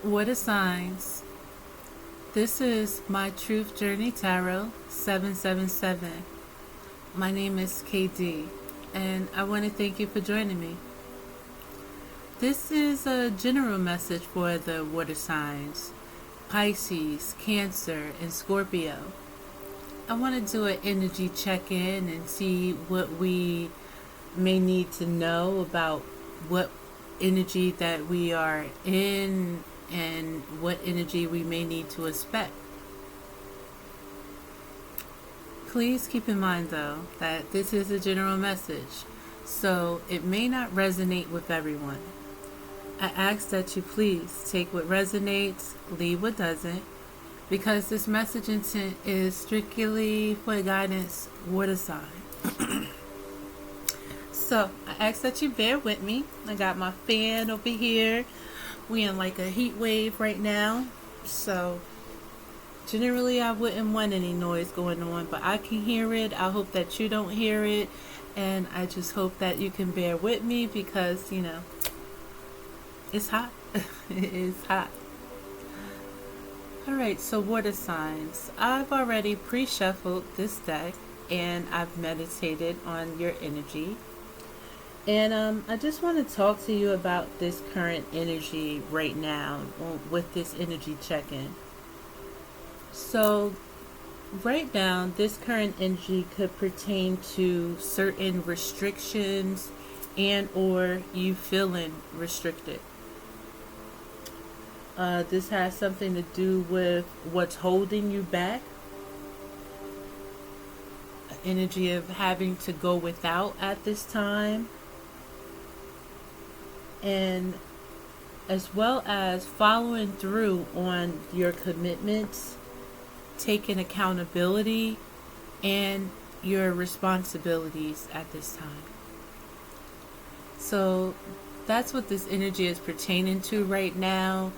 What are signs? This is my Truth Journey Tarot 777. My name is KD, and I want to thank you for joining me. This is a general message for the water signs Pisces, Cancer, and Scorpio. I want to do an energy check in and see what we may need to know about what energy that we are in and what energy we may need to expect. Please keep in mind, though, that this is a general message, so it may not resonate with everyone. I ask that you please take what resonates, leave what doesn't, because this message intent is strictly for guidance water sign. So I ask that you bear with me. I got my fan over here. We in like a heat wave right now. So generally I wouldn't want any noise going on, but I can hear it. I hope that you don't hear it. And I just hope that you can bear with me because, it's hot. It is hot. Alright, so water signs. I've already pre-shuffled this deck and I've meditated on your energy. And I just want to talk to you about this current energy right now with this energy check-in. So right now, this current energy could pertain to certain restrictions and or you feeling restricted. This has something to do with what's holding you back. Energy of having to go without at this time. And as well as following through on your commitments, taking accountability, and your responsibilities at this time. So that's what this energy is pertaining to right now.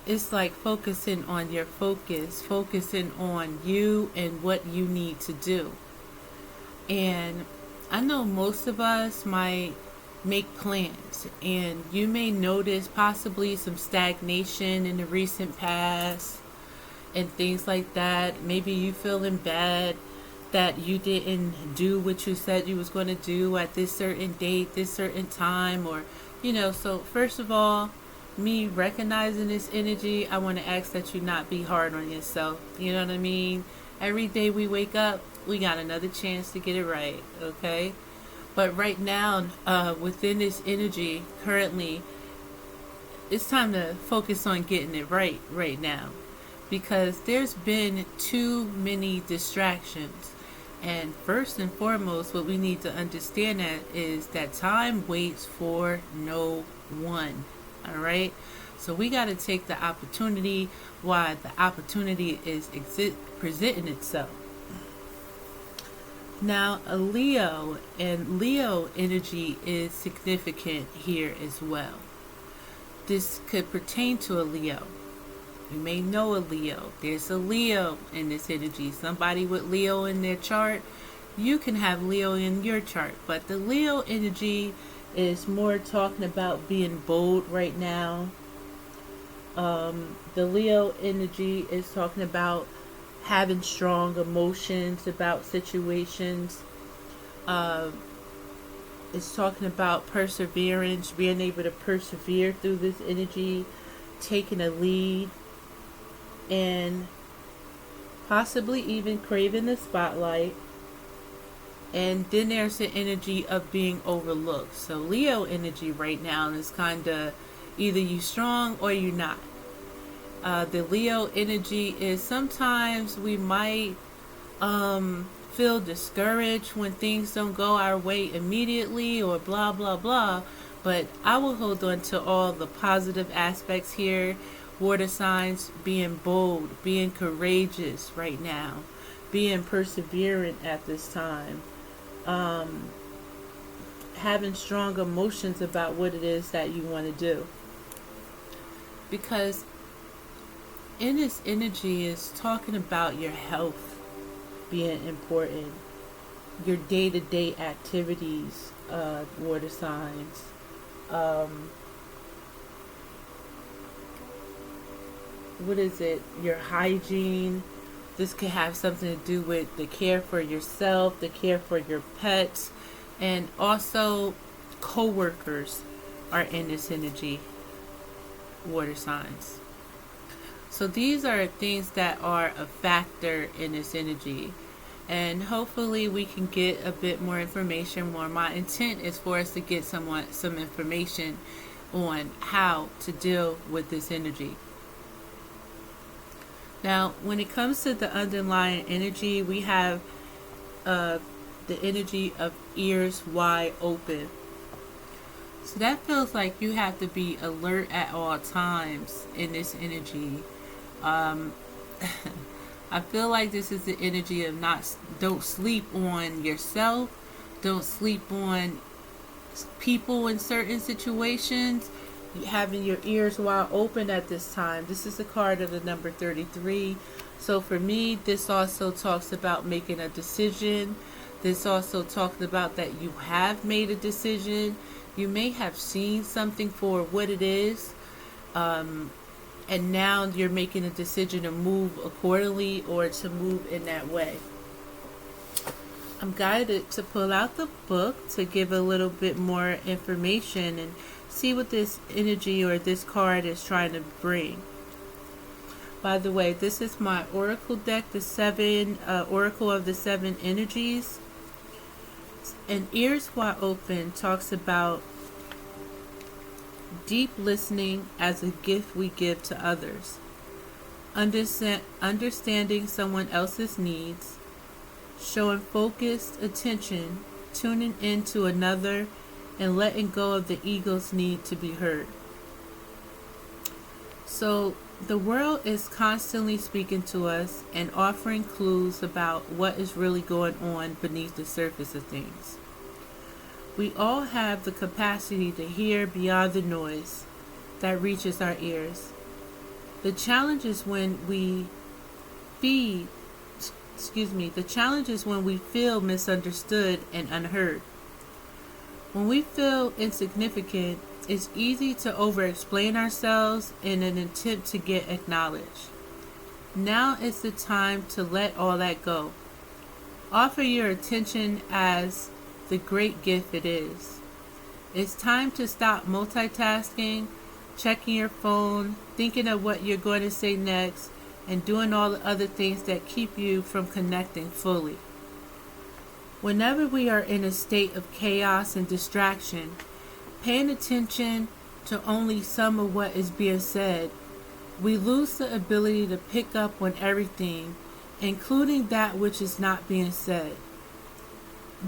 It's like focusing on your focus, focusing on you and what you need to do. And I know most of us might make plans, and you may notice possibly some stagnation in the recent past and things like that. Maybe you feeling bad that you didn't do what you said you was going to do at this certain date, this certain time, or so first of all, me recognizing this energy, I want to ask that you not be hard on yourself. You know what I mean? Every day we wake up, we got another chance to get it right, okay? But right now, within this energy, currently, it's time to focus on getting it right now. Because there's been too many distractions. And first and foremost, what we need to understand is that time waits for no one. Alright? So we got to take the opportunity while the opportunity is presenting itself. Now, a Leo and Leo energy is significant here as well. This could pertain to a Leo. You may know a Leo. There's a Leo in this energy. Somebody with Leo in their chart. You can have Leo in your chart. But the Leo energy is more talking about being bold right now. The Leo energy is talking about having strong emotions about situations. It's talking about perseverance, being able to persevere through this energy, taking a lead, and possibly even craving the spotlight. And then there's the energy of being overlooked. So Leo energy right now is kind of either you strong or you not. The Leo energy is sometimes we might feel discouraged when things don't go our way immediately or blah blah blah, but I will hold on to all the positive aspects here. Water signs being bold, being courageous right now, being perseverant at this time, having strong emotions about what it is that you want to do, because in this energy is talking about your health being important, your day-to-day activities, water signs, what is it, your hygiene. This could have something to do with the care for yourself, the care for your pets, and also co-workers are in this energy, water signs. So these are things that are a factor in this energy. And hopefully we can get a bit more information more. My intent is for us to get some information on how to deal with this energy. Now, when it comes to the underlying energy, we have the energy of ears wide open. So that feels like you have to be alert at all times in this energy. I feel like this is the energy of don't sleep on yourself, don't sleep on people in certain situations, having your ears wide open at this time. This is a card of the number 33. So for me, this also talks about making a decision. This also talks about that you have made a decision. You may have seen something for what it is. And now you're making a decision to move accordingly or to move in that way. I'm guided to pull out the book to give a little bit more information and see what this energy or this card is trying to bring. By the way, this is my oracle deck, the oracle of the 7 energies. And ears wide open talks about deep listening as a gift we give to others, understanding someone else's needs, showing focused attention, tuning into another, and letting go of the ego's need to be heard. So the world is constantly speaking to us and offering clues about what is really going on beneath the surface of things. We all have the capacity to hear beyond the noise that reaches our ears. The challenge is when we feel misunderstood and unheard. When we feel insignificant, it's easy to over-explain ourselves in an attempt to get acknowledged. Now is the time to let all that go. Offer your attention as the great gift it is. It's time to stop multitasking, checking your phone, thinking of what you're going to say next, and doing all the other things that keep you from connecting fully. Whenever we are in a state of chaos and distraction, paying attention to only some of what is being said, we lose the ability to pick up on everything, including that which is not being said.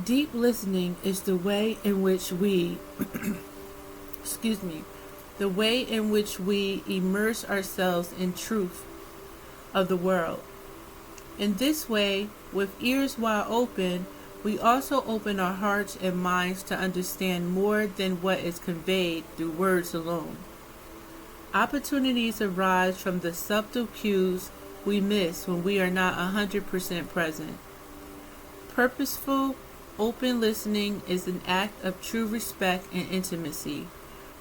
Deep listening is the way in which we the way in which we immerse ourselves in truth of the world. In this way, with ears wide open, we also open our hearts and minds to understand more than what is conveyed through words alone. Opportunities arise from the subtle cues we miss when we are not 100% present. Purposeful, open listening is an act of true respect and intimacy.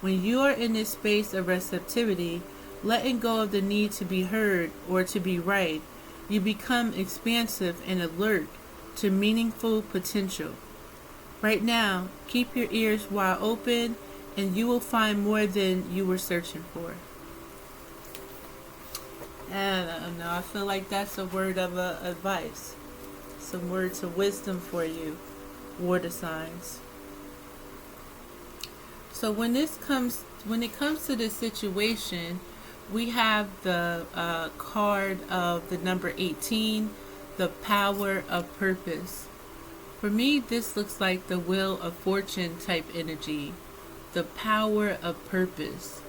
When you are in this space of receptivity, letting go of the need to be heard or to be right, you become expansive and alert to meaningful potential. Right now, keep your ears wide open and you will find more than you were searching for. And I don't know, I feel like that's a word of advice. Some words of wisdom for you, water signs. So when it comes to this situation, we have the card of the number 18, the power of purpose. For me, this looks like the wheel of fortune type energy, the power of purpose.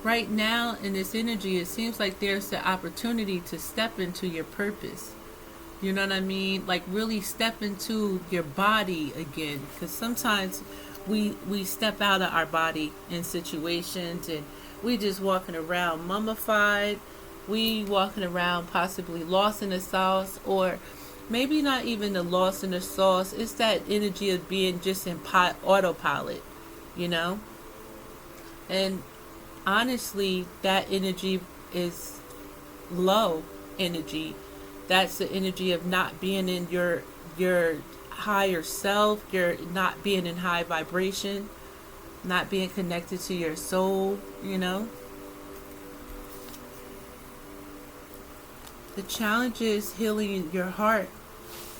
Right now in this energy, it seems like there's the opportunity to step into your purpose. You know what I mean? Like really step into your body again. Because sometimes we step out of our body in situations and we just walking around mummified. We walking around possibly lost in the sauce, or maybe not even the lost in the sauce. It's that energy of being just in autopilot, you know? And honestly, that energy is low energy. That's the energy of not being in your higher self. You're not being in high vibration, not being connected to your soul, you know. The challenge is healing your heart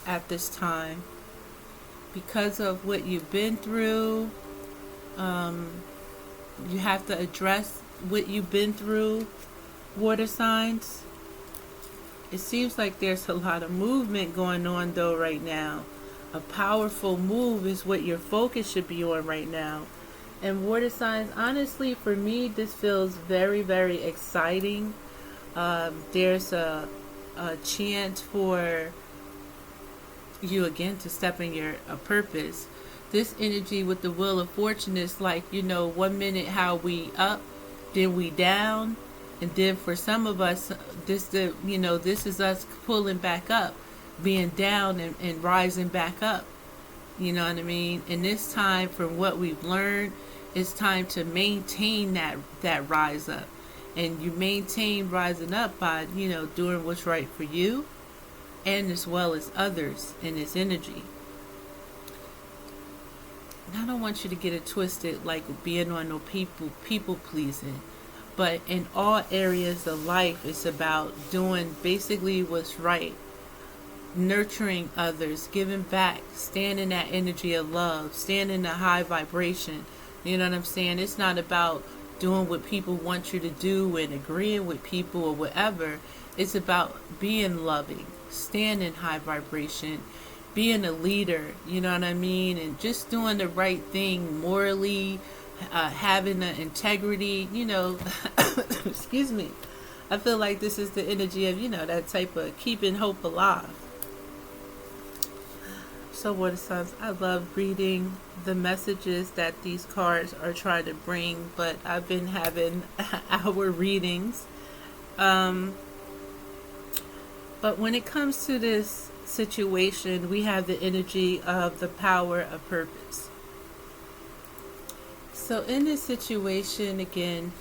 at this time because of what you've been through. You have to address what you've been through, water signs. It seems like there's a lot of movement going on though right now. A powerful move is what your focus should be on right now. And water signs, honestly, for me, this feels very, very exciting. There's a chance for you again to step in your purpose. This energy with the wheel of fortune is like, 1 minute how we up, then we down, and then for some of us, this is us pulling back up, being down and rising back up. You know what I mean? And this time, from what we've learned, it's time to maintain that rise up. And you maintain rising up by, doing what's right for you and as well as others in this energy. And I don't want you to get it twisted like being on no people pleasing. But in all areas of life, it's about doing basically what's right. Nurturing others, giving back, staying in that energy of love, staying in the high vibration. You know what I'm saying? It's not about doing what people want you to do and agreeing with people or whatever. It's about being loving, staying in high vibration, being a leader, you know what I mean? And just doing the right thing morally, having the integrity, excuse me. I feel like this is the energy of, that type of keeping hope alive. So water signs, I love reading the messages that these cards are trying to bring, but I've been having our readings. But when it comes to this situation, we have the energy of the power of purpose. So in this situation, again,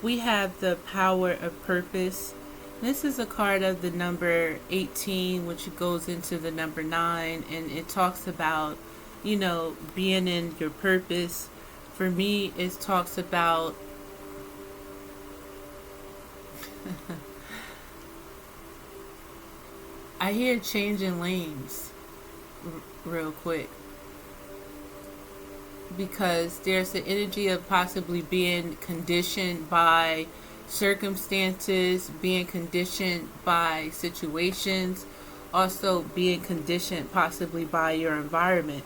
we have the power of purpose. This is a card of the number 18, which goes into the number 9, and it talks about, being in your purpose. For me, it talks about I hear changing lanes real quick, because there's the energy of possibly being conditioned by circumstances, being conditioned by situations, also being conditioned possibly by your environment.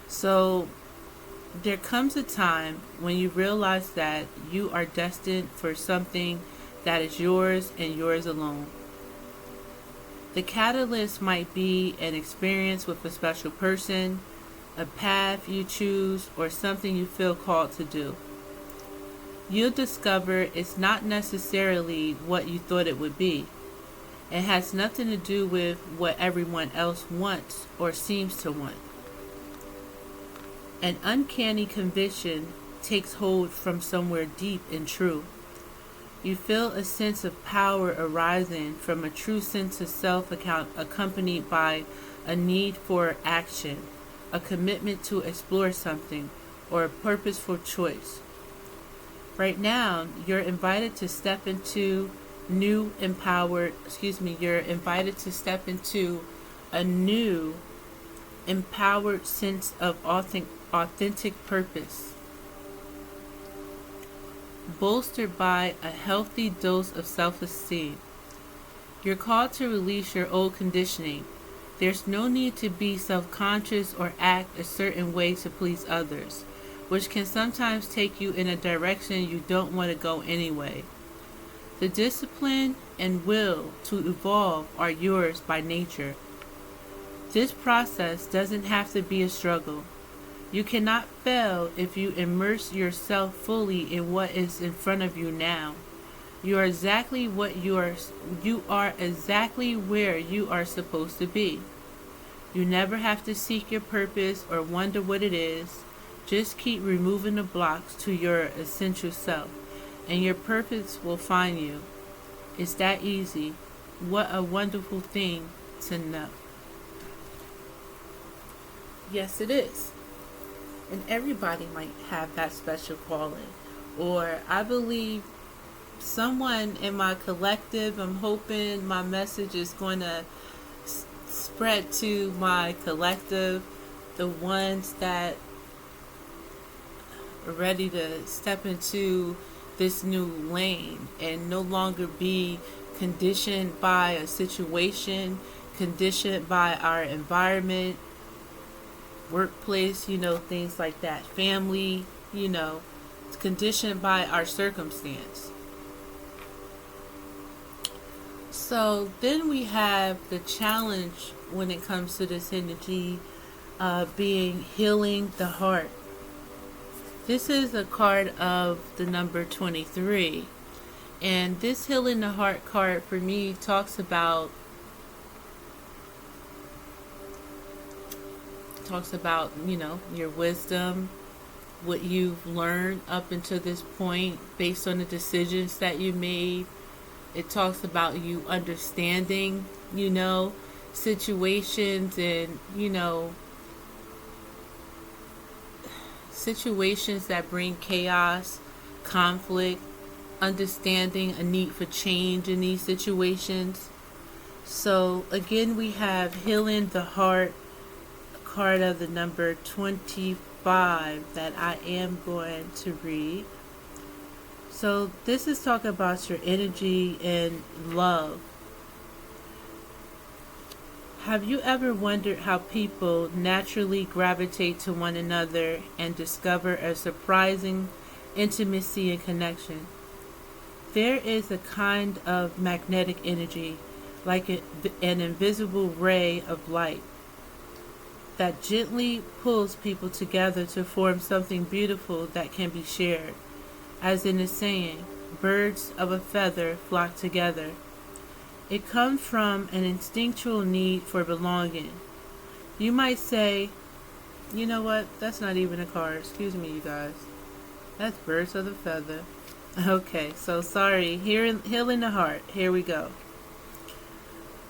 So there comes a time when you realize that you are destined for something that is yours and yours alone. The catalyst might be an experience with a special person, a path you choose, or something you feel called to do. You'll discover it's not necessarily what you thought it would be. It has nothing to do with what everyone else wants or seems to want. An uncanny conviction takes hold from somewhere deep and true. You feel a sense of power arising from a true sense of self accompanied by a need for action, a commitment to explore something, or a purposeful choice. Right now, you're invited to step into you're invited to step into a new, empowered sense of authentic purpose, bolstered by a healthy dose of self-esteem. You're called to release your old conditioning. There's no need to be self-conscious or act a certain way to please others, which can sometimes take you in a direction you don't want to go anyway. The discipline and will to evolve are yours by nature. This process doesn't have to be a struggle. You cannot fail if you immerse yourself fully in what is in front of you now. You are exactly exactly where you are supposed to be. You never have to seek your purpose or wonder what it is. Just keep removing the blocks to your essential self, and your purpose will find you. It's that easy. What a wonderful thing to know. Yes, it is. And everybody might have that special calling. Or I believe someone in my collective, I'm hoping my message is going to spread to my collective, the ones that are ready to step into this new lane and no longer be conditioned by a situation, conditioned by our environment, workplace, things like that, family, it's conditioned by our circumstance. So then we have the challenge when it comes to this energy being healing the heart. This is a card of the number 23. And this healing the heart card for me talks about your wisdom, what you've learned up until this point based on the decisions that you made. It talks about you understanding, situations and, situations that bring chaos, conflict, understanding a need for change in these situations. So again, we have healing the heart, card of the number 25 that I am going to read. So this is talking about your energy and love. Have you ever wondered how people naturally gravitate to one another and discover a surprising intimacy and connection? There is a kind of magnetic energy, like an invisible ray of light, that gently pulls people together to form something beautiful that can be shared. As in the saying, birds of a feather flock together. It comes from an instinctual need for belonging. You might say, you know what, that's not even a card. Excuse me, you guys. That's birds of a feather. Okay, so sorry. Healing the heart. Here we go.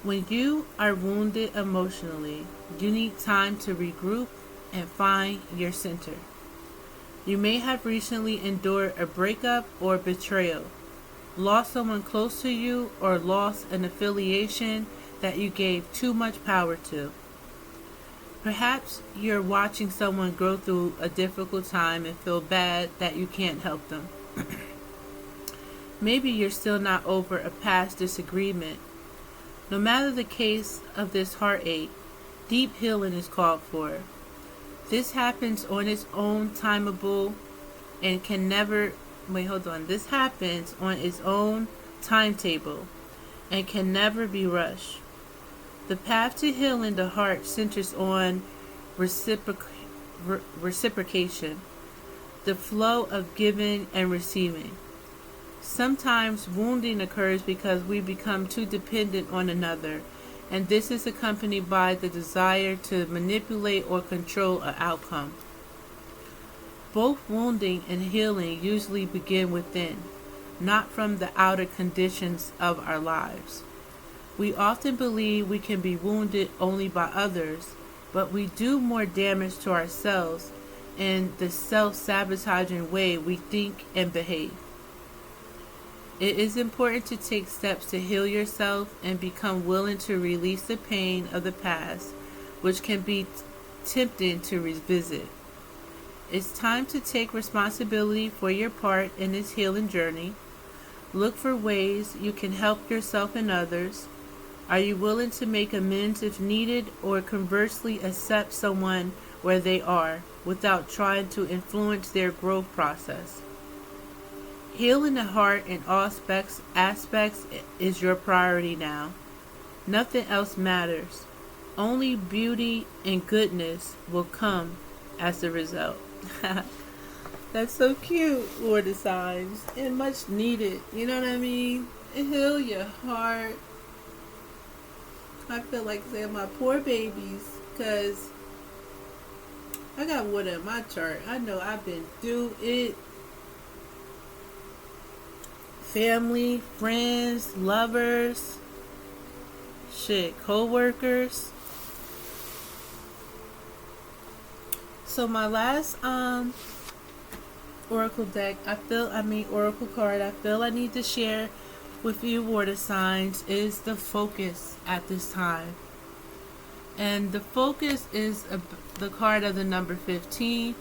When you are wounded emotionally, you need time to regroup and find your center. You may have recently endured a breakup or betrayal, lost someone close to you, or lost an affiliation that you gave too much power to. Perhaps you're watching someone go through a difficult time and feel bad that you can't help them. Maybe you're still not over a past disagreement. No matter the case of this heartache, deep healing is called for. This happens on its own timeable and can never This happens on its own timetable and can never be rushed. The path to healing the heart centers on reciprocation, the flow of giving and receiving. Sometimes wounding occurs because we become too dependent on another, and this is accompanied by the desire to manipulate or control an outcome. Both wounding and healing usually begin within, not from the outer conditions of our lives. We often believe we can be wounded only by others, but we do more damage to ourselves in the self-sabotaging way we think and behave. It is important to take steps to heal yourself and become willing to release the pain of the past, which can be tempting to revisit. It's time to take responsibility for your part in this healing journey. Look for ways you can help yourself and others. Are you willing to make amends if needed, or conversely accept someone where they are without trying to influence their growth process? Healing the heart in all aspects is your priority now. Nothing else matters. Only beauty and goodness will come as a result. That's so cute, Lord of Signs, and much needed. You know what I mean? Heal your heart. I feel like saying my poor babies, because I got one in my chart. I know I've been through it family, friends, lovers, co-workers. So my last oracle deck, oracle card I feel I need to share with you water signs is the focus at this time. And the focus is the card of the number 15,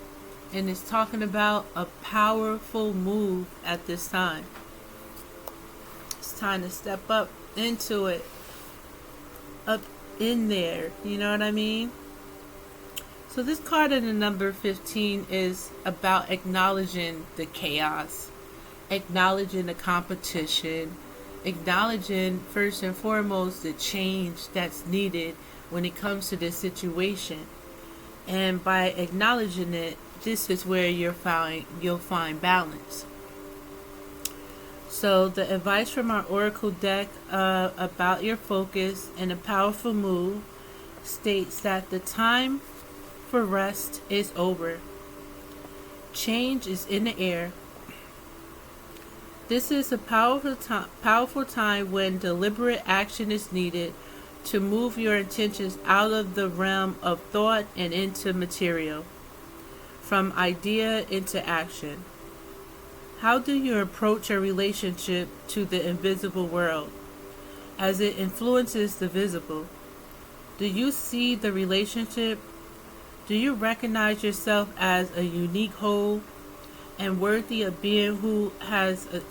and it's talking about a powerful move at this time. It's time to step up into it, up in there, you know what I mean? So this card in the number 15 is about acknowledging the chaos, acknowledging the competition, acknowledging first and foremost the change that's needed when it comes to this situation. And by acknowledging it, this is where you'll find balance. So the advice from our oracle deck about your focus and a powerful move states that the time for rest is over. Change is in the air. This is a powerful time when deliberate action is needed to move your intentions out of the realm of thought and into material, from idea into action. How do you approach your relationship to the invisible world as it influences the visible? Do you see the relationship? Do you recognize yourself as a unique whole and worthy of being who has a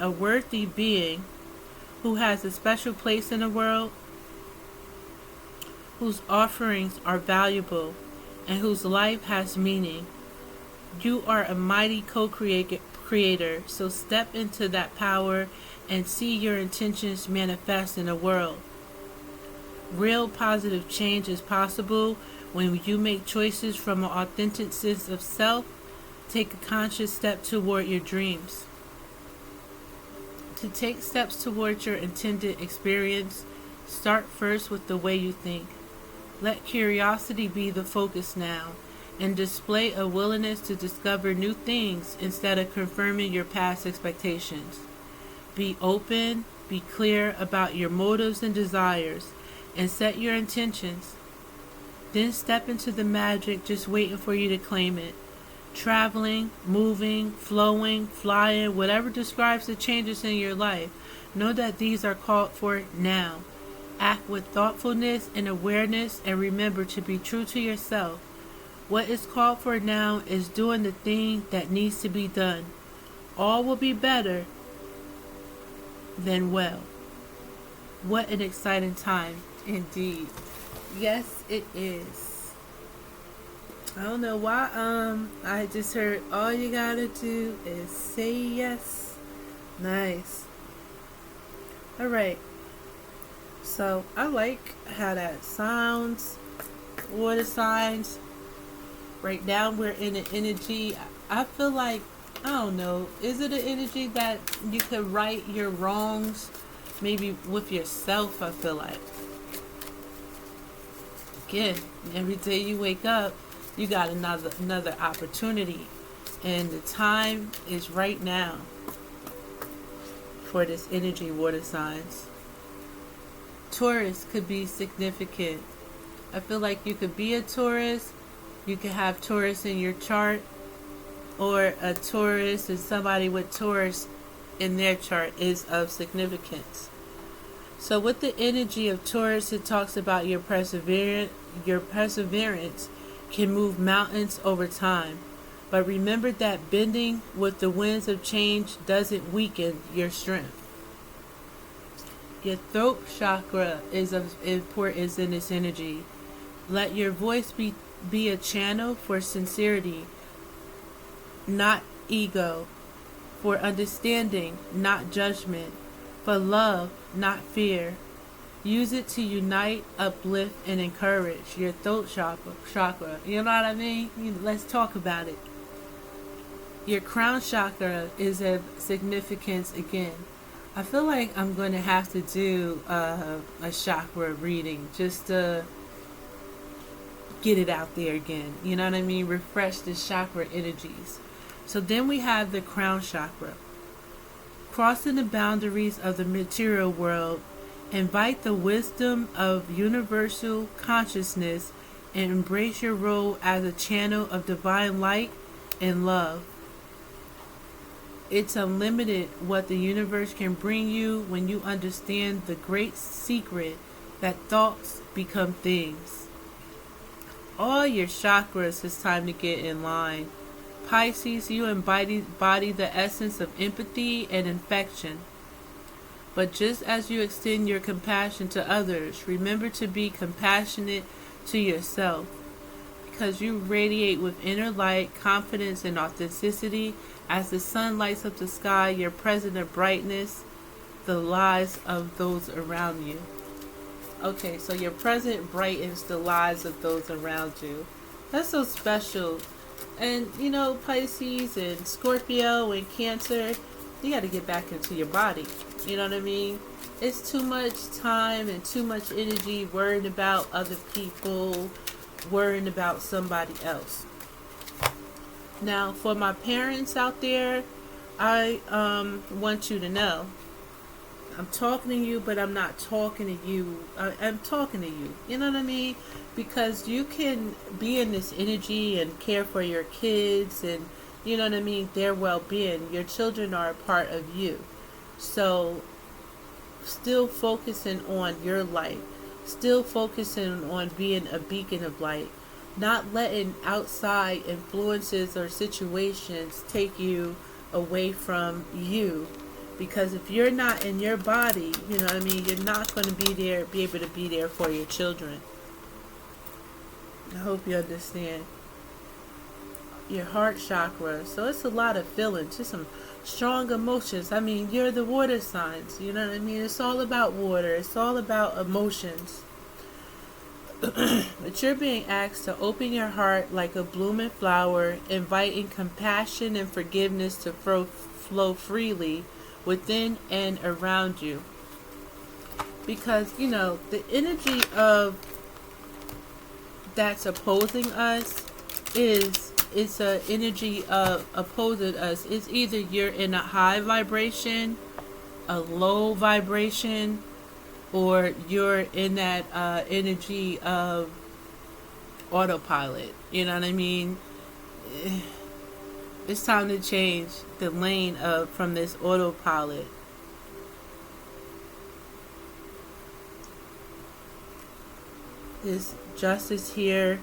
worthy being who has a special place in the world, whose offerings are valuable and whose life has meaning? You are a mighty co-creator, so step into that power and see your intentions manifest in the world. Real positive change is possible when you make choices from an authentic sense of self. Take a conscious step toward your dreams. To take steps towards your intended experience, start first with the way you think. Let curiosity be the focus now, and display a willingness to discover new things instead of confirming your past expectations. Be open, be clear about your motives and desires, and set your intentions. Then step into the magic just waiting for you to claim it. Traveling, moving, flowing, flying, whatever describes the changes in your life, know that these are called for now. Act with thoughtfulness and awareness, and remember to be true to yourself. What is called for now is doing the thing that needs to be done. All will be better than well. What an exciting time indeed. Yes, it is. I don't know why I just heard all you gotta do is say yes. Nice. Alright. So I like how that sounds. Water signs. Right now we're in an energy. I feel like, I don't know, is it an energy that you could right your wrongs maybe with yourself? I feel like, again, every day you wake up you got another opportunity, and the time is right now for this energy, water signs. Taurus could be significant. I feel like you could be a Taurus. You could have Taurus in your chart, or a Taurus and somebody with Taurus in their chart is of significance. So with the energy of Taurus, it talks about your perseverance. Your perseverance can move mountains over time. But remember that bending with the winds of change doesn't weaken your strength. Your throat chakra is of importance in this energy. Let your voice be a channel for sincerity, not ego, for understanding, not judgment, for love, not fear. Use it to unite, uplift, and encourage your throat chakra. You know what I mean? Let's talk about it. Your crown chakra is of significance again. I feel like I'm going to have to do a chakra reading just to get it out there again. You know what I mean? Refresh the chakra energies. So then we have the crown chakra. Crossing the boundaries of the material world, invite the wisdom of universal consciousness and embrace your role as a channel of divine light and love. It's unlimited what the universe can bring you when you understand the great secret that thoughts become things. All your chakras, it's time to get in line. Pisces, you embody the essence of empathy and affection. But just as you extend your compassion to others, remember to be compassionate to yourself, because you radiate with inner light, confidence, and authenticity. As the sun lights up the sky, you're present in brightness, the lives of those around you. Okay, so your present brightens the lives of those around you. That's so special. And you know, Pisces and Scorpio and Cancer, you got to get back into your body. You know what I mean? It's too much time and too much energy worrying about other people, worrying about somebody else. Now, for my parents out there, I want you to know, I'm talking to you, but I'm not talking to you. I'm talking to you. You know what I mean? Because you can be in this energy and care for your kids and, you know what I mean, their well-being. Your children are a part of you. So, still focusing on your light. Still focusing on being a beacon of light. Not letting outside influences or situations take you away from you. Because if you're not in your body, you know what I mean, you're not going to be able to be there for your children. I hope you understand. Your heart chakra. So it's a lot of feelings, just some strong emotions. I mean, you're the water signs, you know what I mean? It's all about water. It's all about emotions. But you're being asked to open your heart like a blooming flower, inviting compassion and forgiveness to flow freely within and around you. Because, you know, the energy of that's opposing us it's an energy of opposing us. It's either you're in a high vibration, a low vibration, or you're in that energy of autopilot. You know what I mean? It's time to change the lane from this autopilot. There's justice here.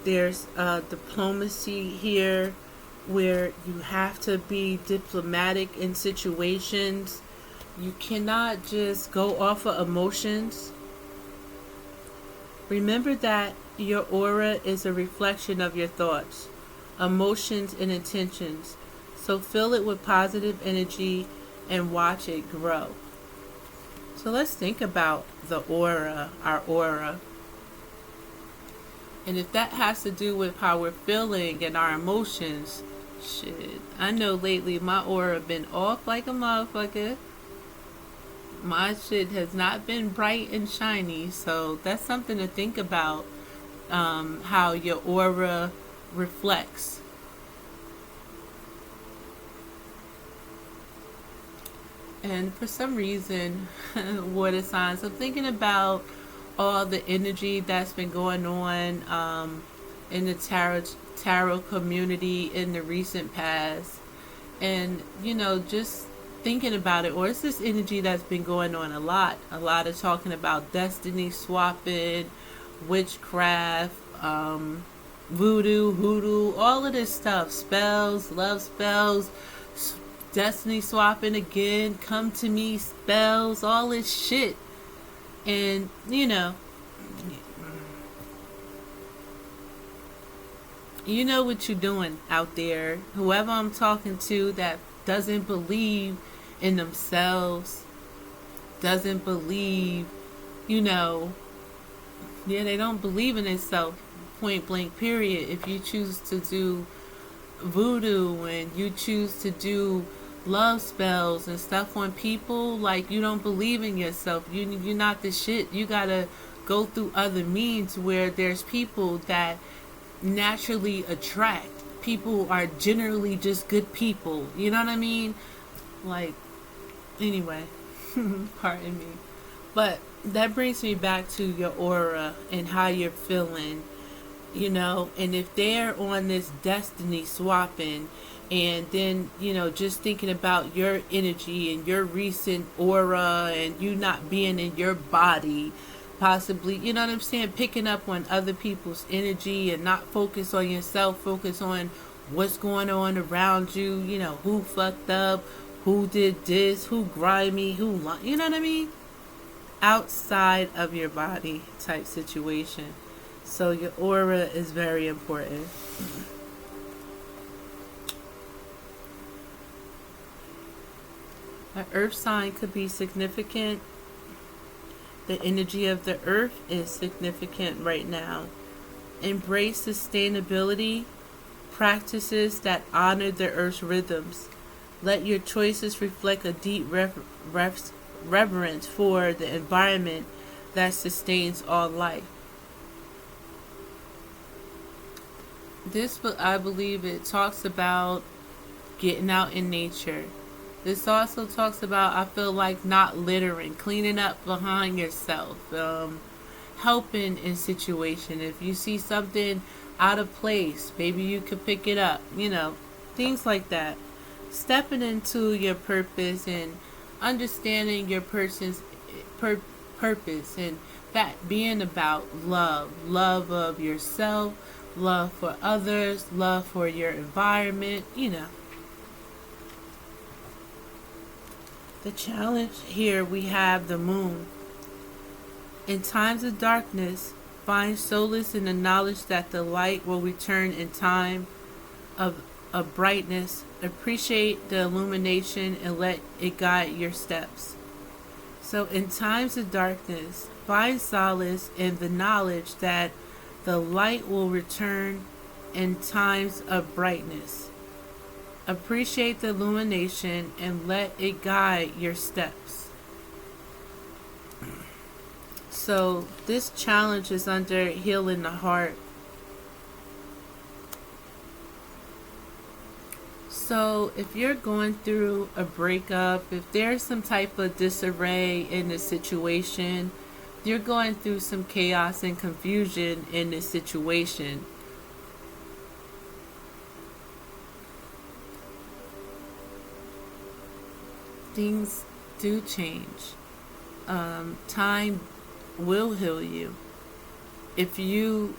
There's diplomacy here, where you have to be diplomatic in situations. You cannot just go off of emotions. Remember that your aura is a reflection of your thoughts, emotions, and intentions. So fill it with positive energy and watch it grow. So let's think about the aura, our aura. And if that has to do with how we're feeling and our emotions, shit, I know lately my aura been off like a motherfucker. My shit has not been bright and shiny, so that's something to think about, how your aura reflects. And for some reason, water signs, I'm thinking about all the energy that's been going on in the tarot community in the recent past. And, you know, just thinking about it, or it's this energy that's been going on a lot of talking about destiny swapping, witchcraft, voodoo, hoodoo, all of this stuff, spells, love spells, destiny swapping again, come to me spells, all this shit. And you know what you're doing out there. Whoever I'm talking to that doesn't believe in themselves, doesn't believe, they don't believe in themselves, point blank period. If you choose to do voodoo and you choose to do love spells and stuff on people, like, you don't believe in yourself, you're not the shit. You gotta go through other means where there's people that naturally attract. People are generally just good people, you know what I mean? Like, Anyway, pardon me. But that brings me back to your aura and how you're feeling, and if they're on this destiny swapping, and then, just thinking about your energy and your recent aura and you not being in your body, possibly, you know what I'm saying, picking up on other people's energy and not focus on yourself, focus on what's going on around you, who fucked up, who did this, who grimy, you know what I mean? Outside of your body type situation. So your aura is very important. An earth sign could be significant. The energy of the earth is significant right now. Embrace sustainability, practices that honor the earth's rhythms. Let your choices reflect a deep reverence for the environment that sustains all life. This book, I believe, it talks about getting out in nature. This also talks about, I feel like, not littering, cleaning up behind yourself, helping in situation. If you see something out of place, maybe you could pick it up, things like that. Stepping into your purpose and understanding your person's purpose, and that being about love of yourself, love for others, love for your environment, The challenge here, we have the moon. In times of darkness, find solace in the knowledge that the light will return in time of brightness. Appreciate the illumination and let it guide your steps. So in times of darkness, find solace in the knowledge that the light will return in times of brightness. Appreciate the illumination and let it guide your steps. So this challenge is under healing the heart. So if you're going through a breakup, if there's some type of disarray in the situation, you're going through some chaos and confusion in this situation. Things do change. Time will heal you if you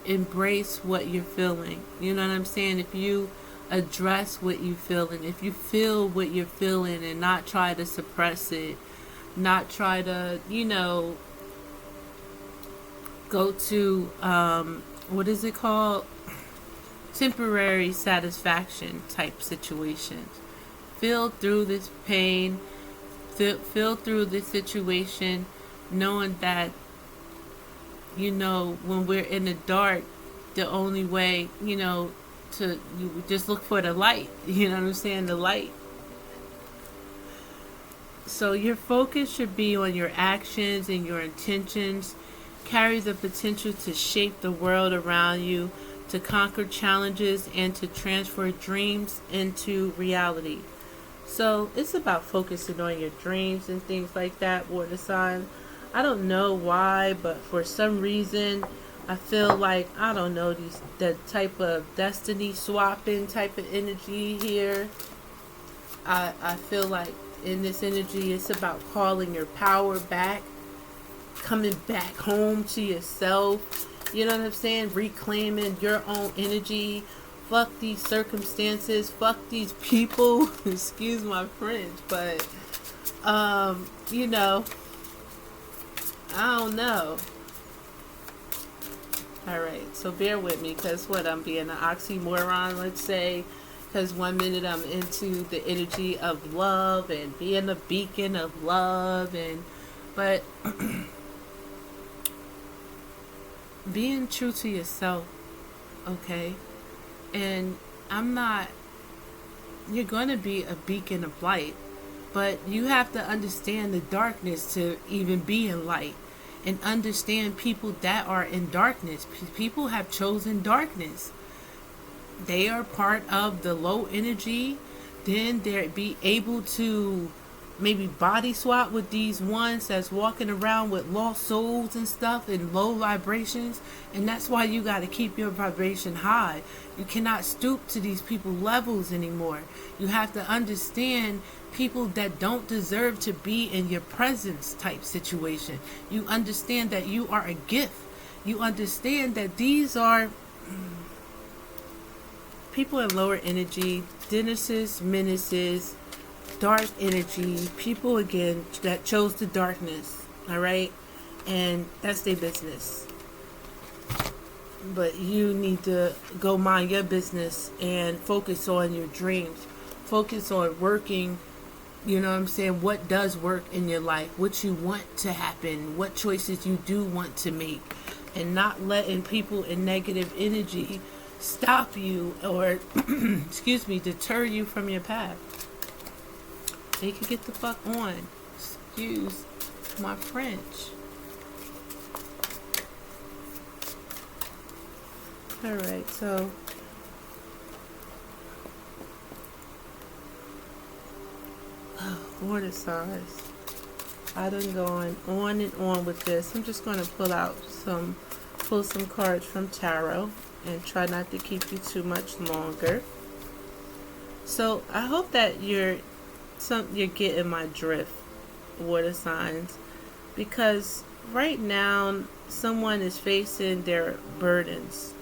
embrace what you're feeling. You know what I'm saying? If you address what you feel, and if you feel what you're feeling and not try to suppress it, not try to, go to, what is it called? Temporary satisfaction type situations. Feel through this pain, feel through this situation, knowing that, when we're in the dark, the only way, you just look for the light. You know what I'm saying? The light. So your focus should be on your actions and your intentions. Carry the potential to shape the world around you, to conquer challenges, and to transfer dreams into reality. So it's about focusing on your dreams and things like that, water sign. I don't know why, but for some reason, I feel like, I don't know, the type of destiny swapping type of energy here. I feel like in this energy, it's about calling your power back, coming back home to yourself. You know what I'm saying? Reclaiming your own energy. Fuck these circumstances. Fuck these people. Excuse my French, but I don't know. Alright, so bear with me, because I'm being an oxymoron, let's say, because 1 minute I'm into the energy of love and being a beacon of love, but being true to yourself, okay? And you're going to be a beacon of light, but you have to understand the darkness to even be in light, and understand people that are in darkness. People have chosen darkness. They are part of the low energy. then they're be able to maybe body swap with these ones that's walking around with lost souls and stuff and low vibrations. And that's why you got to keep your vibration high. You cannot stoop to these people levels anymore. You have to understand people that don't deserve to be in your presence type situation. You understand that you are a gift. You understand that these are people in lower energy, Dennis's, menaces, dark energy, people again that chose the darkness, all right? And that's their business. But you need to go mind your business and focus on your dreams. Focus on working, you know what I'm saying, what does work in your life, what you want to happen, what choices you do want to make, and not letting people in negative energy stop you or, excuse me, deter you from your path. They can get the fuck on. Excuse my French. Alright, so water signs. I done going on and on with this. I'm just gonna pull some cards from tarot and try not to keep you too much longer. So I hope that you're getting my drift, water signs, because right now someone is facing their burdens.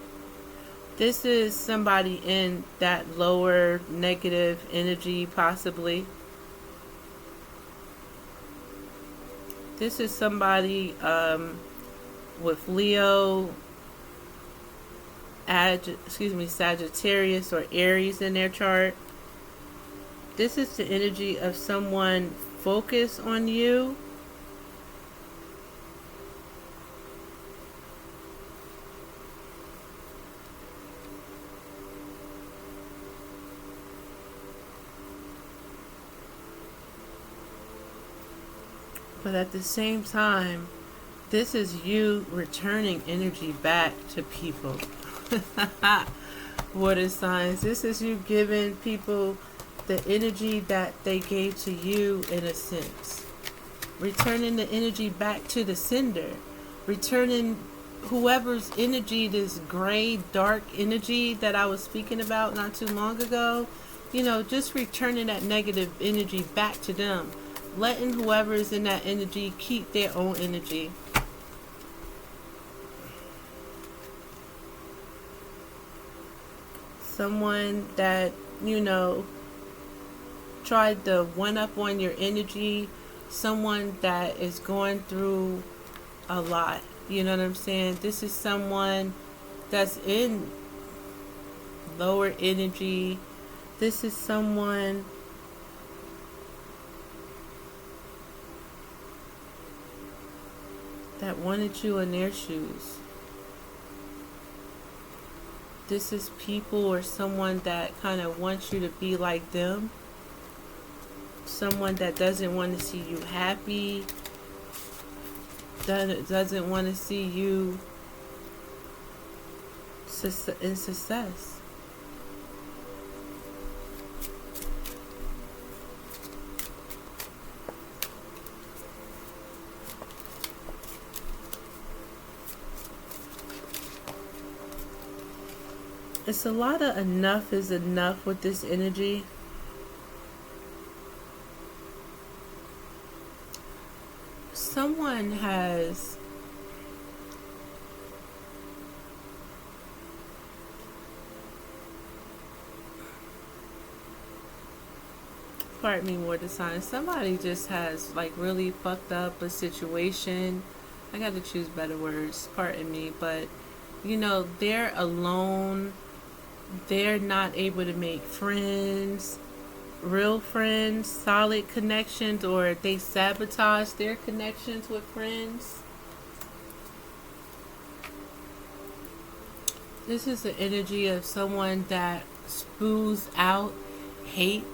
This is somebody in that lower negative energy, possibly. This is somebody with Leo, Sagittarius or Aries in their chart. This is the energy of someone focused on you. But at the same time, this is you returning energy back to people. Water signs. This is you giving people the energy that they gave to you, in a sense. Returning the energy back to the sender. Returning whoever's energy, this gray, dark energy that I was speaking about not too long ago. You know, just returning that negative energy back to them. Letting whoever is in that energy keep their own energy. Someone that, you know, tried to one up on your energy. Someone that is going through a lot. You know what I'm saying? This is someone that's in lower energy. This is someone that wanted you in their shoes. This is people or someone that kind of wants you to be like them. Someone that doesn't want to see you happy. Doesn't want to see you in success. It's a lot of enough is enough with this energy. Someone has pardon me, more design. Somebody just has like really fucked up a situation. I gotta choose better words, pardon me, but you know, they're alone. They're not able to make friends, real friends, solid connections, or they sabotage their connections with friends. This is the energy of someone that spews out hate.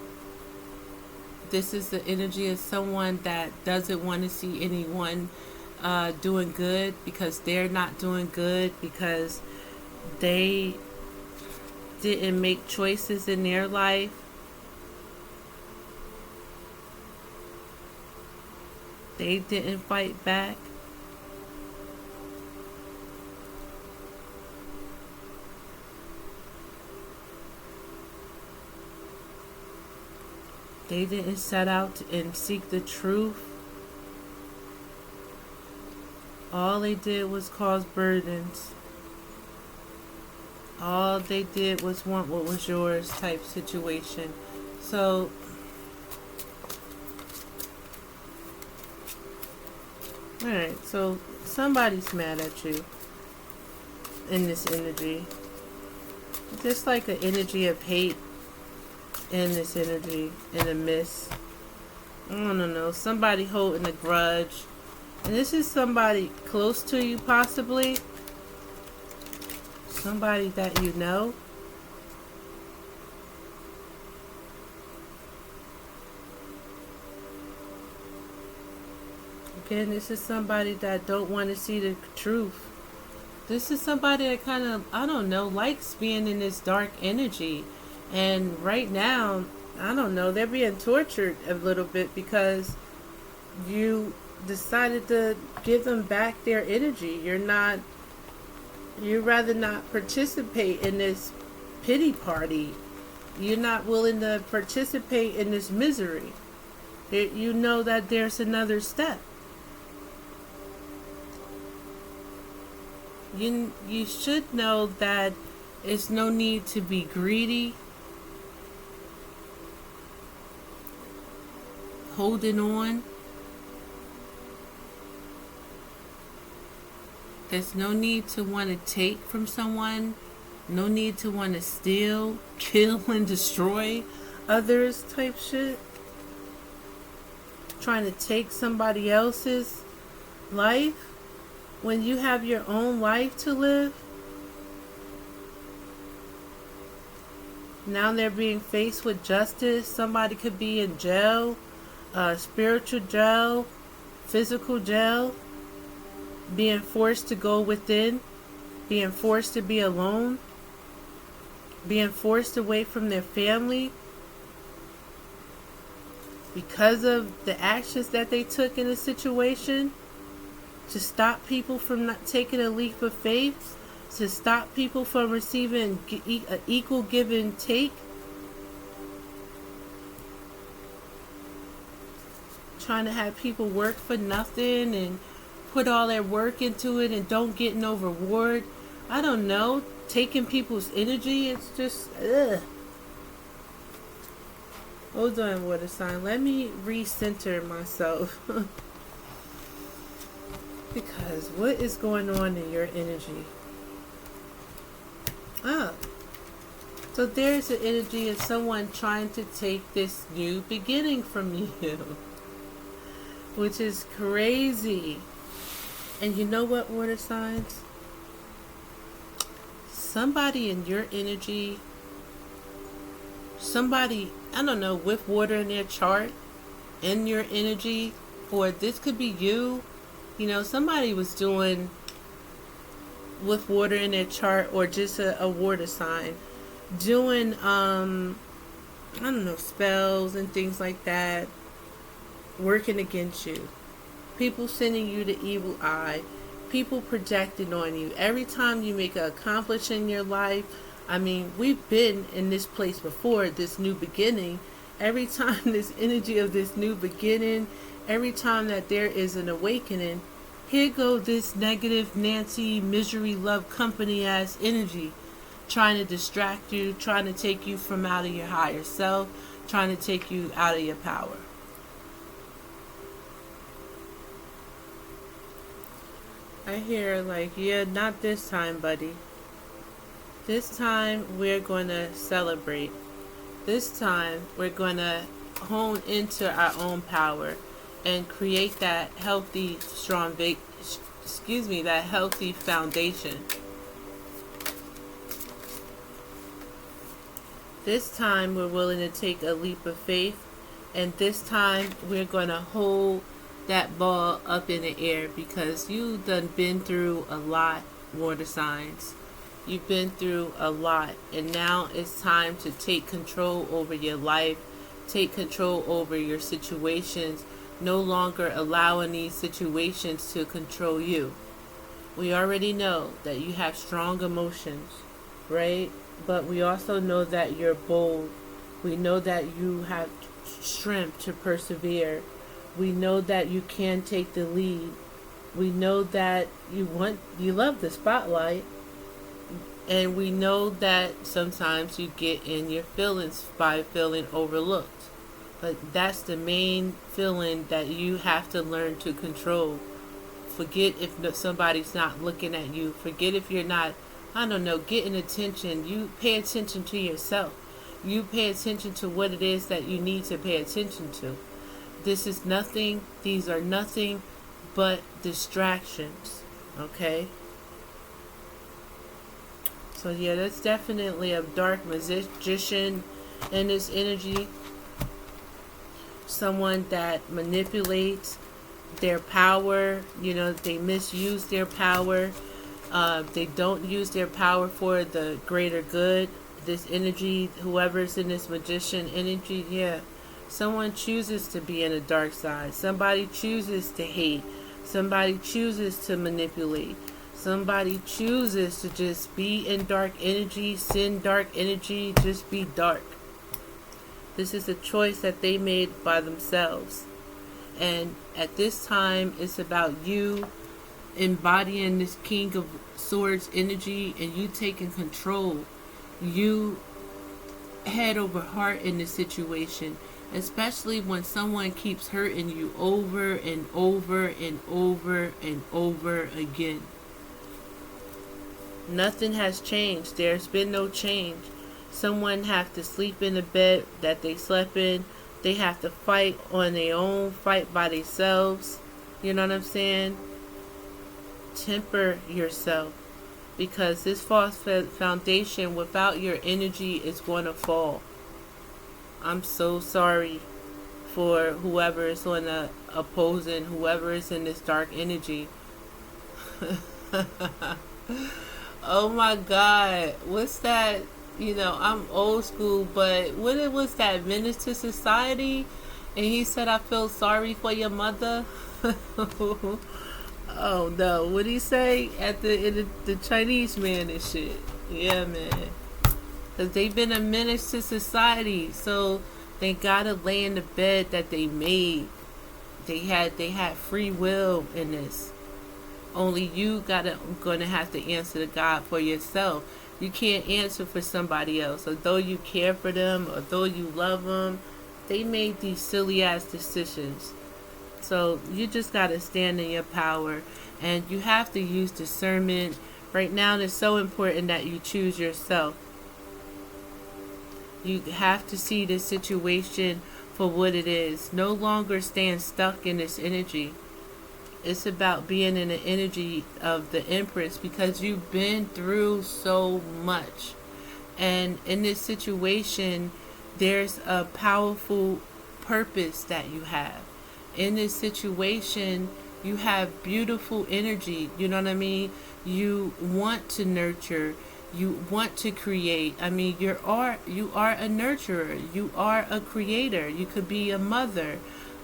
This is the energy of someone that doesn't want to see anyone doing good, because they're not doing good, because they didn't make choices in their life. They didn't fight back. They didn't set out and seek the truth. All they did was cause burdens. All they did was want what was yours type situation. So, alright, so somebody's mad at you in this energy. Just like an energy of hate in this energy, in a mist. I don't know, somebody holding a grudge. And this is somebody close to you, possibly. Somebody that you know. Again, this is somebody that don't want to see the truth. This is somebody that kind of, I don't know, likes being in this dark energy. And right now, I don't know, they're being tortured a little bit because you decided to give them back their energy. You'd rather not participate in this pity party. You're not willing to participate in this misery. You know that there's another step. You should know that it's no need to be greedy, holding on. There's no need to want to take from someone. No need to want to steal, kill, and destroy others type shit. Trying to take somebody else's life when you have your own life to live. Now they're being faced with justice. Somebody could be in jail, spiritual jail, physical jail, being forced to go within, being forced to be alone, being forced away from their family because of the actions that they took in a situation, to stop people from not taking a leap of faith, to stop people from receiving an equal give and take. Trying to have people work for nothing and put all their work into it and don't get no reward. I don't know. Taking people's energy, it's just, ugh. Hold on, water sign. Let me recenter myself. Because what is going on in your energy? Oh. So there's an energy of someone trying to take this new beginning from you. Which is crazy. And you know what, water signs? Somebody in your energy, somebody, I don't know, with water in their chart, in your energy, or this could be you. You know, somebody was doing with water in their chart, or just a water sign, doing, I don't know, spells and things like that, working against you. People sending you the evil eye. People projecting on you. Every time you make an accomplishment in your life, I mean, we've been in this place before, this new beginning. Every time this energy of this new beginning, every time that there is an awakening, here go this negative Nancy misery love company ass energy, trying to distract you, trying to take you from out of your higher self, trying to take you out of your power. I hear like, yeah, not this time, buddy. This time we're going to celebrate. This time we're going to hone into our own power and create that healthy, strong, that healthy foundation. This time we're willing to take a leap of faith, and this time we're going to hold that ball up in the air, because you've done been through a lot, water signs. You've been through a lot, and now it's time to take control over your life, take control over your situations, No longer allowing these situations to control you. We already know that you have strong emotions, right? But we also know that you're bold. We know that you have strength to persevere. We know that you can take the lead. We know that you love the spotlight. And we know that sometimes you get in your feelings by feeling overlooked. But that's the main feeling that you have to learn to control. Forget if somebody's not looking at you. Forget if you're not, I don't know, getting attention. You pay attention to yourself. You pay attention to what it is that you need to pay attention to. These are nothing but distractions. Okay? So yeah, that's definitely a dark magician in this energy. Someone that manipulates their power. They misuse their power. They don't use their power for the greater good. This energy, whoever's in this magician energy, yeah. Someone chooses to be in the dark side. Somebody chooses to hate. Somebody chooses to manipulate. Somebody chooses to just be in dark energy, send dark energy, just be dark. This is a choice that they made by themselves. And at this time, it's about you embodying this King of Swords energy and you taking control. You head over heart in this situation, especially when someone keeps hurting you over and over and over and over again. Nothing has changed. There's been no change. Someone have to sleep in the bed that they slept in. They have to fight on their own, fight by themselves. You know what I'm saying? Temper yourself, because this false foundation without your energy is going to fall. I'm so sorry for whoever is on the opposing, whoever is in this dark energy. Oh my God. What's that? I'm old school, but when it was that Menace to Society, and he said, I feel sorry for your mother. Oh no, what'd he say at the Chinese man and shit? Yeah, man. Because they've been a menace to society, so they gotta lay in the bed that they made. They had free will in this. Only you gonna have to answer to God for yourself. You can't answer for somebody else. Although you care for them, although you love them, they made these silly ass decisions. So you just gotta stand in your power, and you have to use discernment. Right now, it's so important that you choose yourself. You have to see this situation for what it is. No longer stand stuck in this energy. It's about being in the energy of the Empress, because you've been through so much. And in this situation, there's a powerful purpose that you have. In this situation, you have beautiful energy. You know what I mean? You want to nurture. You want to create. I mean, you are a nurturer. You are a creator. You could be a mother.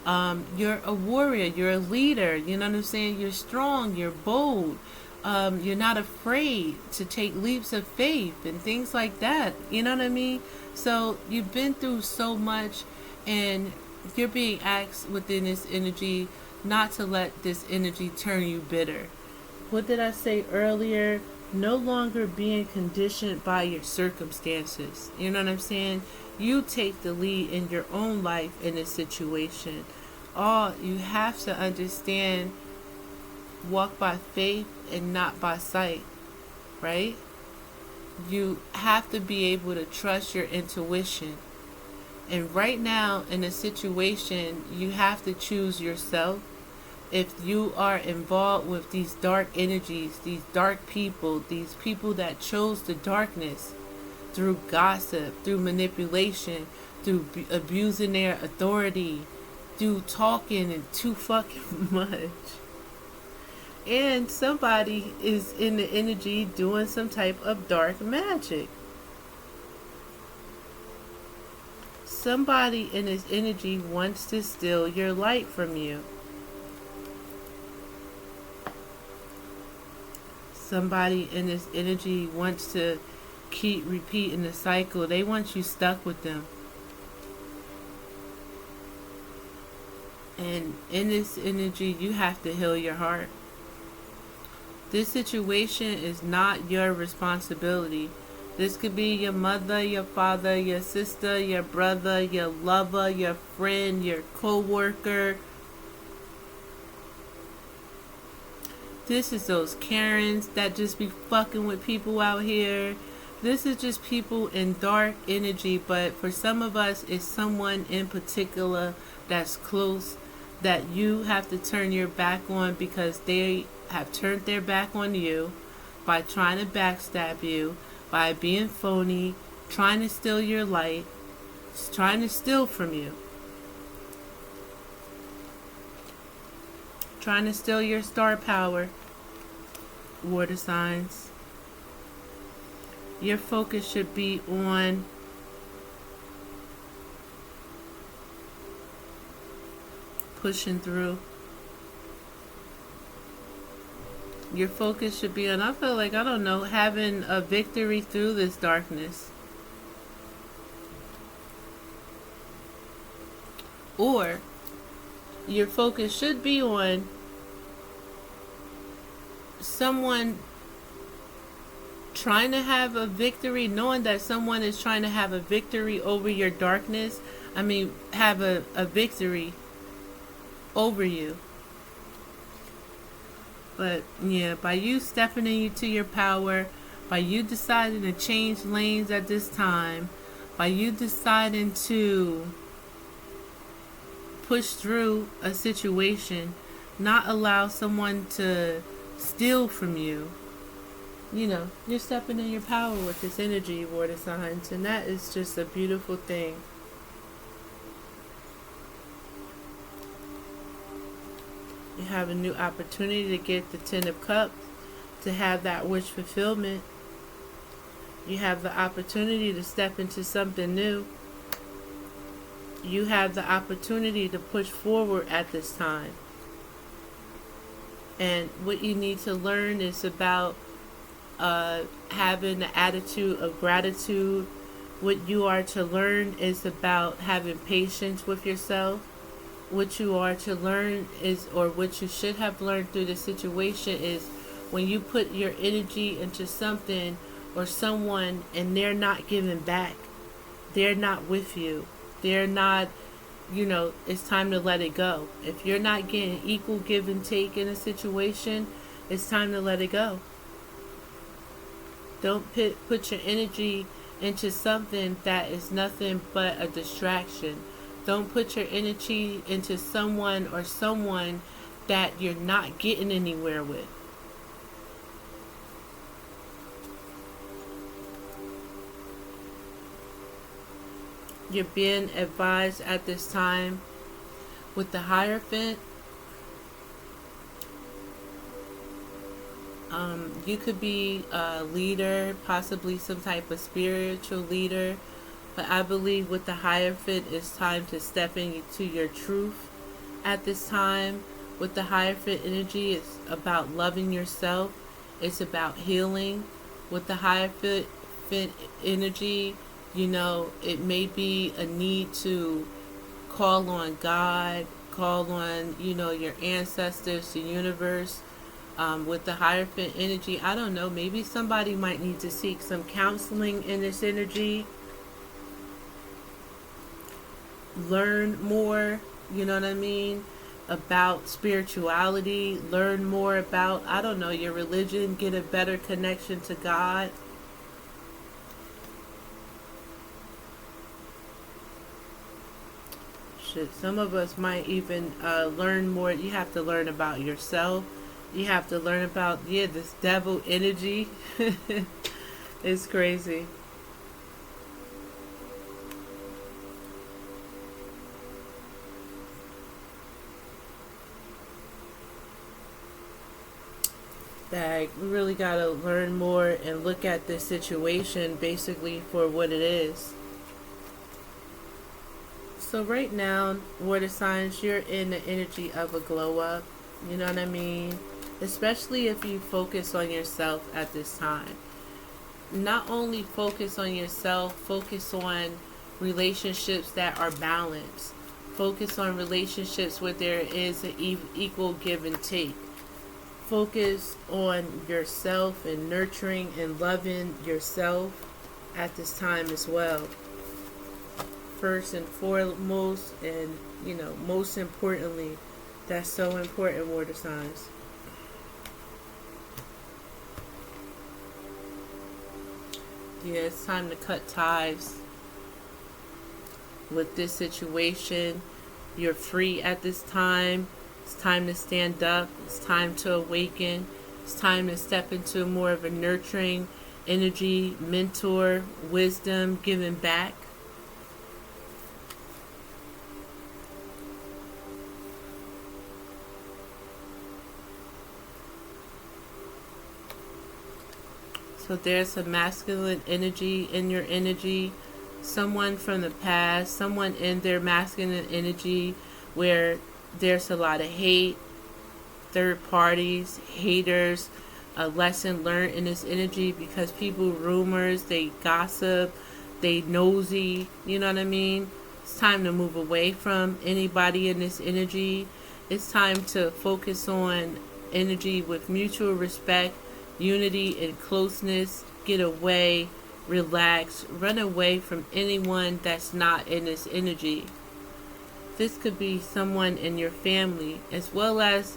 You're a warrior. You're a leader. You know what I'm saying? You're strong. You're bold. You're not afraid to take leaps of faith and things like that. You know what I mean? So you've been through so much, and you're being asked within this energy not to let this energy turn you bitter. What did I say earlier? No longer being conditioned by your circumstances. You know what I'm saying? You take the lead in your own life in this situation. All you have to understand, walk by faith and not by sight, right? You have to be able to trust your intuition. And right now in a situation, you have to choose yourself. If you are involved with these dark energies, these dark people, these people that chose the darkness through gossip, through manipulation, through abusing their authority, through talking and too fucking much. And somebody is in the energy doing some type of dark magic. somebody in this energy wants to steal your light from you. Somebody in this energy wants to keep repeating the cycle. They want you stuck with them. And in this energy, you have to heal your heart. This situation is not your responsibility. This could be your mother, your father, your sister, your brother, your lover, your friend, your co-worker. This is those Karens that just be fucking with people out here. This is just people in dark energy, but for some of us, it's someone in particular that's close that you have to turn your back on because they have turned their back on you by trying to backstab you, by being phony, trying to steal your light, trying to steal from you, trying to steal your star power. Water signs. Your focus should be on pushing through. Your focus should be on, I feel like, I don't know, having a victory through this darkness. Or your focus should be on someone trying to have a victory, knowing that someone is trying to have a victory over your darkness. I mean, have a victory over you. But yeah, by you stepping into your power, by you deciding to change lanes at this time, by you deciding to push through a situation, not allow someone to steal from you. You know, you're stepping in your power with this energy, water signs, and that is just a beautiful thing. You have a new opportunity to get the Ten of Cups, to have that wish fulfillment. You have the opportunity to step into something new. You have the opportunity to push forward at this time. And what you need to learn is about having the attitude of gratitude. What you are to learn is about having patience with yourself. What you are to learn is, or what you should have learned through the situation is, when you put your energy into something or someone and they're not giving back, they're not with you, they're not, you know, it's time to let it go. If you're not getting equal give and take in a situation, it's time to let it go. Don't put your energy into something that is nothing but a distraction. Don't put your energy into someone or someone that you're not getting anywhere with. You're being advised at this time with the Hierophant. You could be a leader, possibly some type of spiritual leader. But I believe with the Hierophant, it's time to step into your truth at this time. With the Hierophant energy, it's about loving yourself. It's about healing. With the Hierophant energy, you know, it may be a need to call on God, call on, you know, your ancestors, the universe. With the Hierophant energy, I don't know, maybe somebody might need to seek some counseling in this energy. Learn more, you know what I mean, about spirituality. Learn more about, I don't know, your religion. Get a better connection to God. Shit, some of us might even learn more. You have to learn about yourself. You have to learn about, this devil energy. It's crazy. That we really got to learn more and look at this situation basically for what it is. So right now, water signs, you're in the energy of a glow up. You know what I mean? Especially if you focus on yourself at this time. Not only focus on yourself, focus on relationships that are balanced. Focus on relationships where there is an equal give and take. Focus on yourself and nurturing and loving yourself at this time as well. First and foremost, and most importantly, that's so important, water signs. Yeah, it's time to cut ties with this situation. You're free at this time. It's time to stand up. It's time to awaken. It's time to step into more of a nurturing energy, mentor, wisdom, giving back. So there's a masculine energy in your energy. Someone from the past, someone in their masculine energy where there's a lot of hate, third parties, haters, a lesson learned in this energy because people rumors, they gossip, they nosy, you know what I mean? It's time to move away from anybody in this energy. It's time to focus on energy with mutual respect, unity and closeness. Get away, relax, run away from anyone that's not in this energy. This could be someone in your family, as well as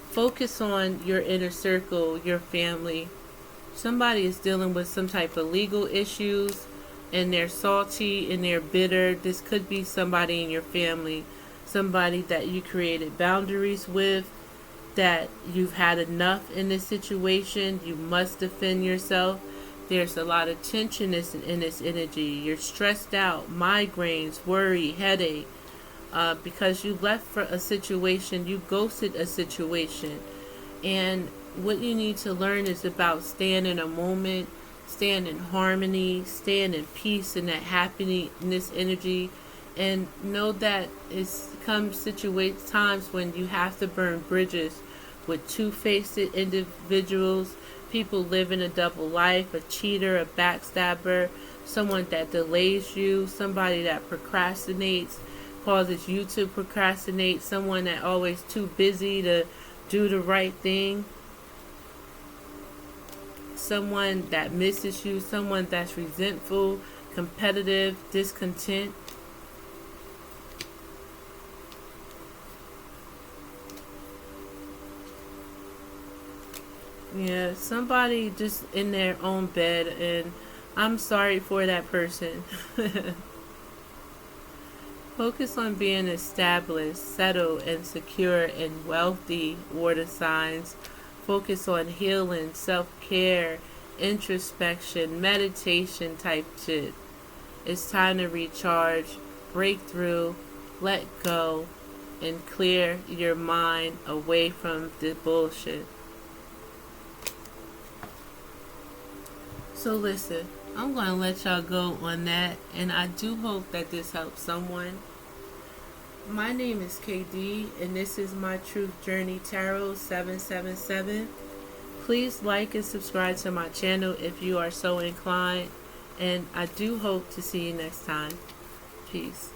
focus on your inner circle, your family. Somebody is dealing with some type of legal issues and they're salty and they're bitter. This could be somebody in your family, somebody that you created boundaries with, that you've had enough in this situation. You must defend yourself. There's a lot of tension in this energy. You're stressed out, migraines, worry, headache, because you left for a situation, you ghosted a situation. And what you need to learn is about staying in a moment, staying in harmony, staying in peace and that happiness energy. And know that it's come times when you have to burn bridges with two-faced individuals, people living a double life, a cheater, a backstabber, someone that delays you, somebody that procrastinates, causes you to procrastinate, someone that always too busy to do the right thing, someone that misses you, someone that's resentful, competitive, discontent. Yeah, somebody just in their own bed, and I'm sorry for that person. Focus on being established, settled, and secure and wealthy, water signs. Focus on healing, self-care, introspection, meditation type shit. It's time to recharge, break through, let go, and clear your mind away from the bullshit. So listen, I'm going to let y'all go on that, and I do hope that this helps someone. My name is KD, and this is My Truth Journey Tarot 777. Please like and subscribe to my channel if you are so inclined, and I do hope to see you next time. Peace.